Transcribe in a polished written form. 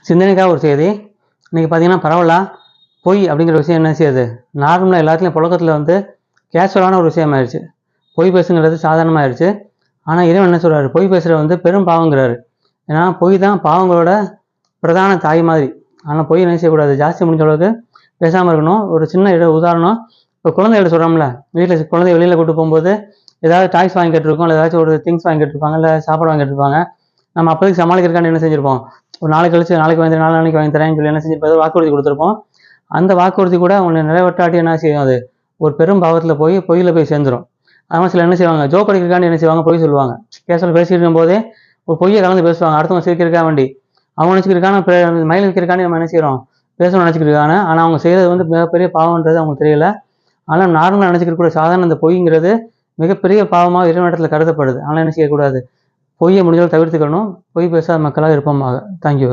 சிந்தனைக்காக ஒரு செய்தி. இன்றைக்கி பார்த்தீங்கன்னா பரவலாக பொய் அப்படிங்கிற விஷயம் என்ன செய்யுது, நார்மலாக எல்லாத்துலேயும் புழக்கத்தில் வந்து கேஷுவலான ஒரு விஷயம் ஆயிடுச்சு. பொய் பேசுங்கிறது சாதாரணமாகிடுச்சு. ஆனால் இறைவன் என்ன சொல்கிறாரு, பொய் பேசுகிற வந்து பெரும் பாவங்கிறாரு. ஏன்னா பொய் தான் பாவங்களோட பிரதான தாய் மாதிரி. ஆனால் பொய் என்ன செய்யக்கூடாது, ஜாஸ்தி முடிஞ்ச அளவுக்கு பேசாமல் இருக்கணும். ஒரு சின்ன உதாரணம், இப்போ குழந்தைகிட்ட சொல்கிறோம்ல, வீட்டில் குழந்தை வெளியில் கூட்டு போகும்போது ஏதாவது டாய்ஸ் வாங்கி கேட்டிருக்கோம், இல்லை ஏதாச்சும் ஒரு திங்ஸ் வாங்கி கேட்டிருப்பாங்க, இல்லை சாப்பாடு வாங்கி கேட்டிருப்பாங்க. நம்ம அப்போதைக்கு சமாளிக்கிறக்காண்டி என்ன செஞ்சுருப்போம், ஒரு நாளைக்கு கழிச்சு நாளைக்கு வாங்கி தரேன், நாளைக்கு வாங்கி தரேன்னு சொல்லி என்ன செஞ்சிருப்போம், வாக்குறுதி கொடுத்துருப்போம். அந்த வாக்குறுதி கூட அவங்களை நிறைவேற்றாட்டி என்ன செய்யும், அது ஒரு பெரும் பாவத்தில் போய் பொய்யில் போய் சேர்ந்துடும். அதனால் சில என்ன செய்வாங்க, ஜோக் அடிக்கிறக்காண்டி என்ன செய்வாங்க, பொய் சொல்லுவாங்க. கேஸில் பேசிட்டு இருக்கும்போதே ஒரு பொய்யை கலந்து பேசுவாங்க. அடுத்தவங்க சிரிக்கிறக்கா வேண்டி அவங்க நினச்சிக்கிறக்கான மயில் வைக்கிறக்காண்டி நம்ம என்ன செய்கிறோம், பேசணும்னு நினச்சிக்கிருக்காங்க. ஆனால் அவங்க செய்கிறது வந்து மிகப்பெரிய பாவம்ன்றது அவங்களுக்கு தெரியல. ஆனால் நார்மலாக நினச்சிக்கிற சாதாரண இந்த பொய்ங்கிறது மிகப்பெரிய பாவமாக இறைவனிடத்தில் கருதப்படுது. ஆனால் என்ன செய்யக்கூடாது, பொய்யை முடிஞ்சாலும் தவிர்த்துக்கணும். பொய் பேசாத மக்களாக இருப்போமாக. தேங்க்யூ.